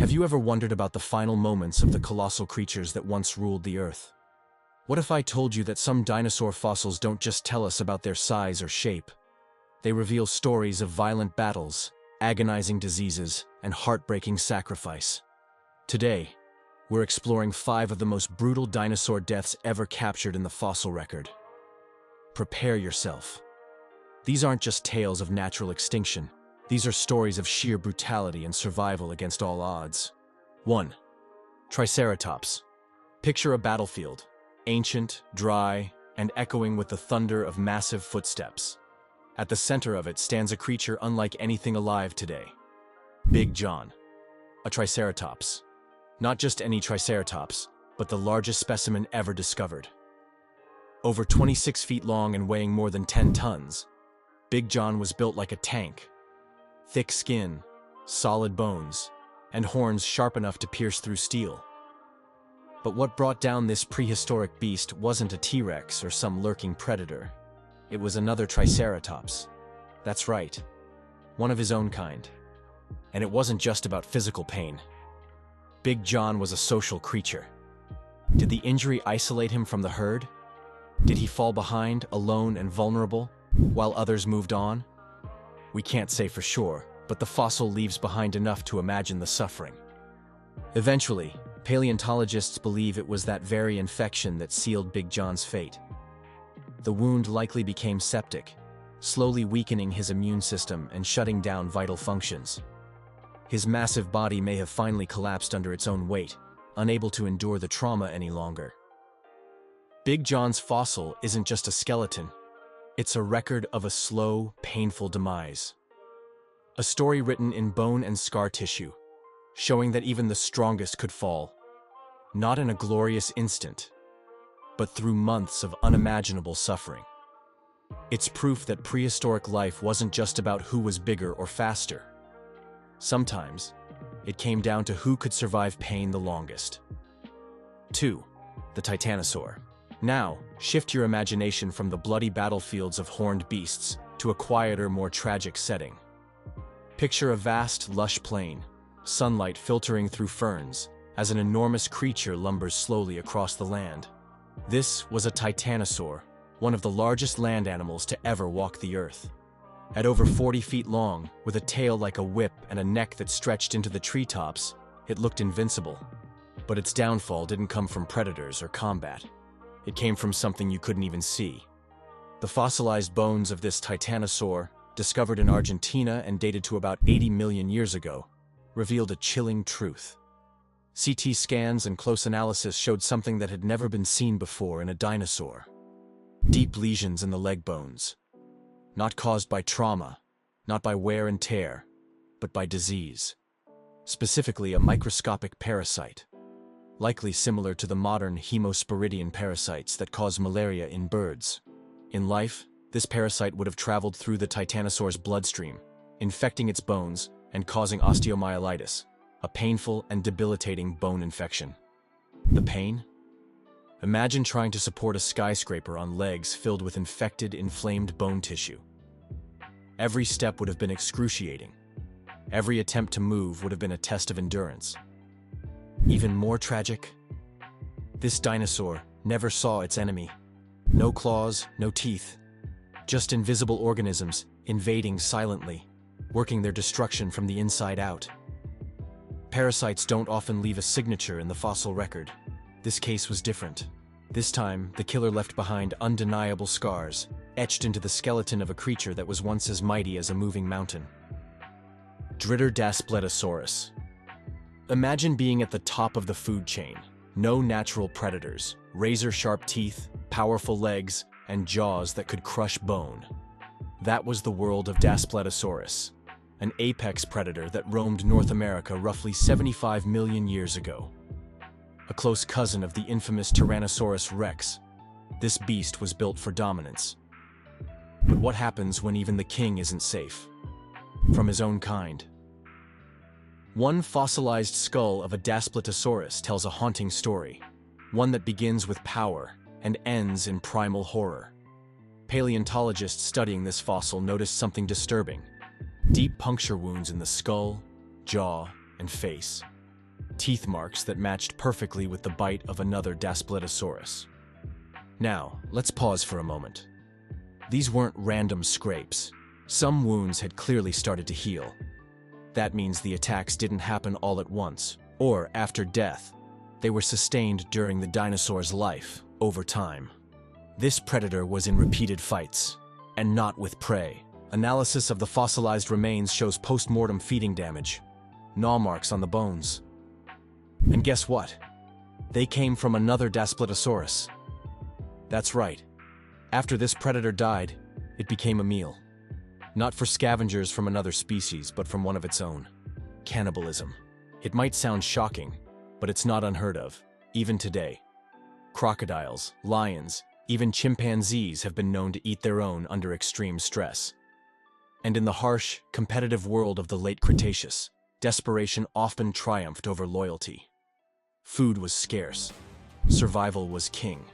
Have you ever wondered about the final moments of the colossal creatures that once ruled the Earth? What if I told you that some dinosaur fossils don't just tell us about their size or shape? They reveal stories of violent battles, agonizing diseases, and heartbreaking sacrifice. Today, we're exploring 5 of the most brutal dinosaur deaths ever captured in the fossil record. Prepare yourself. These aren't just tales of natural extinction. These are stories of sheer brutality and survival against all odds. 1. Triceratops. Picture a battlefield, ancient, dry, and echoing with the thunder of massive footsteps. At the center of it stands a creature unlike anything alive today. Big John, a Triceratops. Not just any Triceratops, but the largest specimen ever discovered. Over 26 feet long and weighing more than 10 tons, Big John was built like a tank. Thick skin, solid bones, and horns sharp enough to pierce through steel. But what brought down this prehistoric beast wasn't a T-Rex or some lurking predator. It was another Triceratops. That's right, one of his own kind. And it wasn't just about physical pain. Big John was a social creature. Did the injury isolate him from the herd? Did he fall behind, alone and vulnerable, while others moved on? We can't say for sure, but the fossil leaves behind enough to imagine the suffering. Eventually, paleontologists believe it was that very infection that sealed Big John's fate. The wound likely became septic, slowly weakening his immune system and shutting down vital functions. His massive body may have finally collapsed under its own weight, unable to endure the trauma any longer. Big John's fossil isn't just a skeleton. It's a record of a slow, painful demise. A story written in bone and scar tissue, showing that even the strongest could fall. Not in a glorious instant, but through months of unimaginable suffering. It's proof that prehistoric life wasn't just about who was bigger or faster. Sometimes, it came down to who could survive pain the longest. 2. The Titanosaur. Now, shift your imagination from the bloody battlefields of horned beasts to a quieter, more tragic setting. Picture a vast, lush plain, sunlight filtering through ferns, as an enormous creature lumbers slowly across the land. This was a Titanosaur, one of the largest land animals to ever walk the earth. At over 40 feet long, with a tail like a whip and a neck that stretched into the treetops, it looked invincible. But its downfall didn't come from predators or combat. It came from something you couldn't even see. The fossilized bones of this Titanosaur, discovered in Argentina and dated to about 80 million years ago, revealed a chilling truth. CT scans and close analysis showed something that had never been seen before in a dinosaur. Deep lesions in the leg bones. Not caused by trauma, not by wear and tear, but by disease. Specifically a microscopic parasite, likely similar to the modern hemosporidian parasites that cause malaria in birds. In life, this parasite would have traveled through the Titanosaur's bloodstream, infecting its bones and causing osteomyelitis, a painful and debilitating bone infection. The pain? Imagine trying to support a skyscraper on legs filled with infected, inflamed bone tissue. Every step would have been excruciating. Every attempt to move would have been a test of endurance. Even more tragic, this dinosaur never saw its enemy. No claws, no teeth, just invisible organisms invading silently, working their destruction from the inside out. Parasites don't often leave a signature in the fossil record. This case was different. This time, the killer left behind undeniable scars, etched into the skeleton of a creature that was once as mighty as a moving mountain. Dinosaurs. Imagine being at the top of the food chain. No natural predators, razor-sharp teeth, powerful legs, and jaws that could crush bone. That was the world of Dinosaurs, an apex predator that roamed North America roughly 75 million years ago. A close cousin of the infamous Tyrannosaurus rex, this beast was built for dominance. But what happens when even the king isn't safe? From his own kind. One fossilized skull of a Daspletosaurus tells a haunting story, one that begins with power and ends in primal horror. Paleontologists studying this fossil noticed something disturbing: deep puncture wounds in the skull, jaw, and face. teeth marks that matched perfectly with the bite of another Daspletosaurus. Now, let's pause for a moment. These weren't random scrapes. Some wounds had clearly started to heal. That means the attacks didn't happen all at once, or after death. They were sustained during the dinosaur's life, over time. This predator was in repeated fights, and not with prey. Analysis of the fossilized remains shows post-mortem feeding damage, gnaw marks on the bones. And guess what? They came from another Daspletosaurus. That's right. After this predator died, it became a meal. Not for scavengers from another species, but from one of its own. Cannibalism. It might sound shocking, but it's not unheard of, even today. Crocodiles, lions, even chimpanzees have been known to eat their own under extreme stress. And in the harsh, competitive world of the late Cretaceous, desperation often triumphed over loyalty. Food was scarce. Survival was king.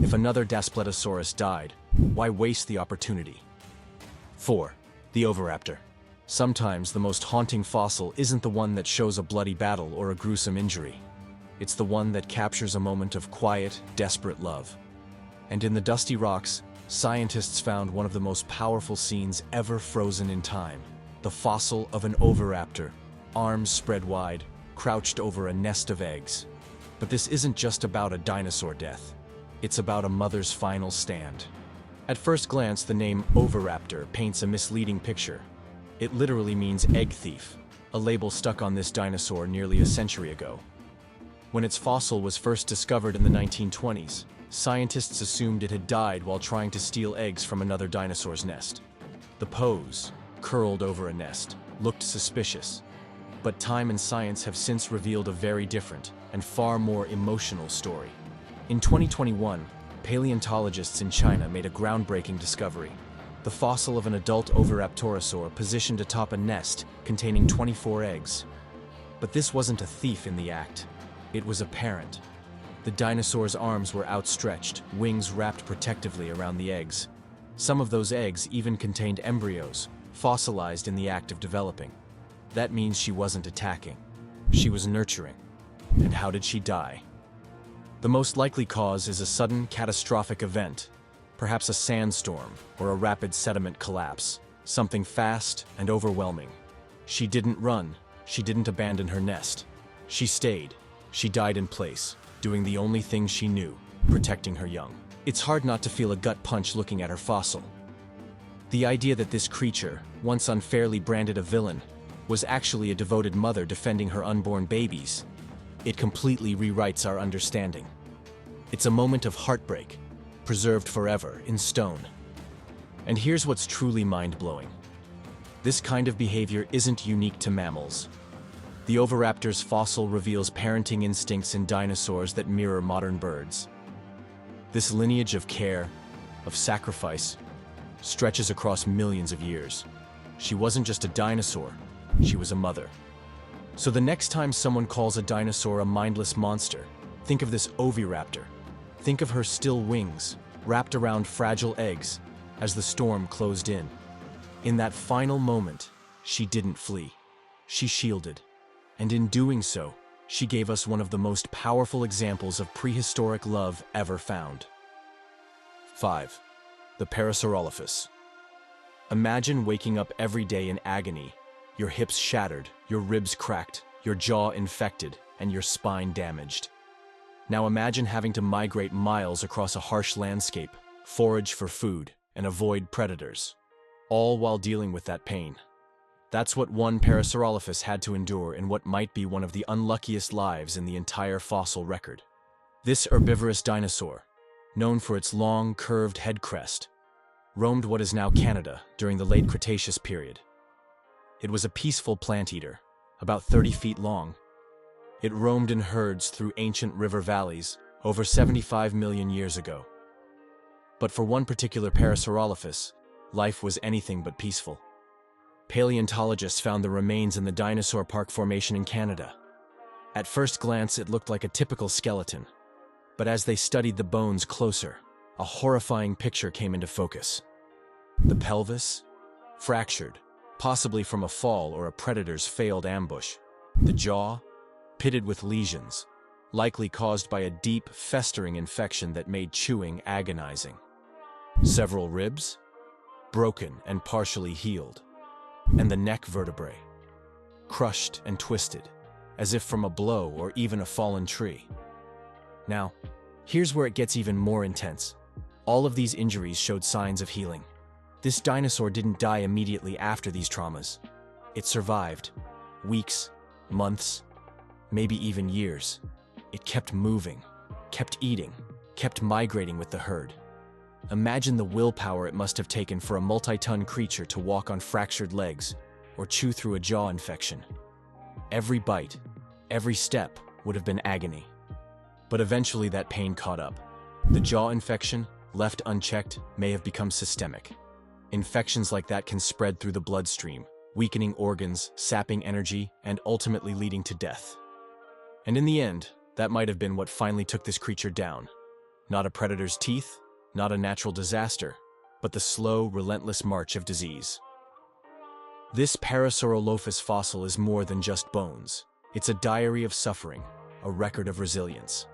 If another Daspletosaurus died, why waste the opportunity? 4. The Oviraptor. Sometimes the most haunting fossil isn't the one that shows a bloody battle or a gruesome injury. It's the one that captures a moment of quiet, desperate love. And in the dusty rocks, scientists found one of the most powerful scenes ever frozen in time. The fossil of an oviraptor, arms spread wide, crouched over a nest of eggs. But this isn't just about a dinosaur death. It's about a mother's final stand. At first glance, the name oviraptor paints a misleading picture. It literally means egg thief, a label stuck on this dinosaur nearly a century ago. When its fossil was first discovered in the 1920s, scientists assumed it had died while trying to steal eggs from another dinosaur's nest. The pose, curled over a nest, looked suspicious. But time and science have since revealed a very different and far more emotional story. In 2021, paleontologists in China made a groundbreaking discovery. The fossil of an adult oviraptorosaur positioned atop a nest containing 24 eggs. But this wasn't a thief in the act. It was a parent. The dinosaur's arms were outstretched, wings wrapped protectively around the eggs. Some of those eggs even contained embryos, fossilized in the act of developing. That means she wasn't attacking. She was nurturing. And how did she die? The most likely cause is a sudden, catastrophic event, perhaps a sandstorm or a rapid sediment collapse, something fast and overwhelming. She didn't run. She didn't abandon her nest. She stayed. She died in place, doing the only thing she knew, protecting her young. It's hard not to feel a gut punch looking at her fossil. The idea that this creature, once unfairly branded a villain, was actually a devoted mother defending her unborn babies. It completely rewrites our understanding. It's a moment of heartbreak, preserved forever in stone. And here's what's truly mind-blowing. This kind of behavior isn't unique to mammals. The oviraptor's fossil reveals parenting instincts in dinosaurs that mirror modern birds. This lineage of care, of sacrifice, stretches across millions of years. She wasn't just a dinosaur, she was a mother. So the next time someone calls a dinosaur a mindless monster, think of this oviraptor. Think of her still wings, wrapped around fragile eggs, as the storm closed in. In that final moment, she didn't flee. She shielded. And in doing so, she gave us one of the most powerful examples of prehistoric love ever found. 5. The Parasaurolophus. Imagine waking up every day in agony, your hips shattered, your ribs cracked, your jaw infected, and your spine damaged. Now imagine having to migrate miles across a harsh landscape, forage for food, and avoid predators, all while dealing with that pain. That's what one Parasaurolophus had to endure in what might be one of the unluckiest lives in the entire fossil record. This herbivorous dinosaur, known for its long, curved head crest, roamed what is now Canada during the late Cretaceous period. It was a peaceful plant eater, about 30 feet long. It roamed in herds through ancient river valleys over 75 million years ago. But for one particular Parasaurolophus, life was anything but peaceful. Paleontologists found the remains in the Dinosaur Park Formation in Canada. At first glance, it looked like a typical skeleton. But as they studied the bones closer, a horrifying picture came into focus. The pelvis, fractured, possibly from a fall or a predator's failed ambush. The jaw, pitted with lesions, likely caused by a deep, festering infection that made chewing agonizing. Several ribs, broken and partially healed, and the neck vertebrae, crushed and twisted, as if from a blow or even a fallen tree. Now, here's where it gets even more intense. All of these injuries showed signs of healing. This dinosaur didn't die immediately after these traumas. It survived. Weeks, months, maybe even years. It kept moving, kept eating, kept migrating with the herd. Imagine the willpower it must have taken for a multi-ton creature to walk on fractured legs or chew through a jaw infection. Every bite, every step would have been agony. But eventually that pain caught up. The jaw infection, left unchecked, may have become systemic. Infections like that can spread through the bloodstream, weakening organs, sapping energy, and ultimately leading to death. And in the end, that might have been what finally took this creature down. Not a predator's teeth, not a natural disaster, but the slow, relentless march of disease. This Parasaurolophus fossil is more than just bones. It's a diary of suffering, a record of resilience.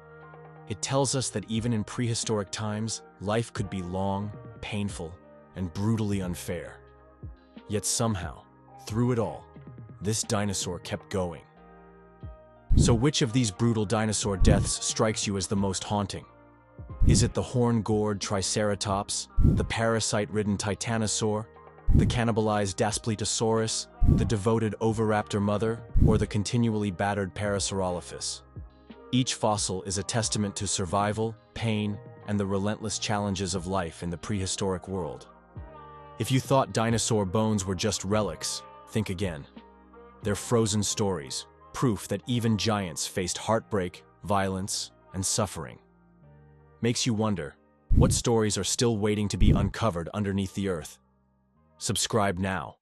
It tells us that even in prehistoric times, life could be long, painful, and brutally unfair. Yet somehow, through it all, this dinosaur kept going. So which of these brutal dinosaur deaths strikes you as the most haunting? Is it the horn-gored Triceratops, the parasite-ridden Titanosaur, the cannibalized Daspletosaurus, the devoted Oviraptor mother, or the continually battered Parasaurolophus? Each fossil is a testament to survival, pain, and the relentless challenges of life in the prehistoric world. If you thought dinosaur bones were just relics, think again. They're frozen stories, proof that even giants faced heartbreak, violence, and suffering. Makes you wonder, what stories are still waiting to be uncovered underneath the earth? Subscribe now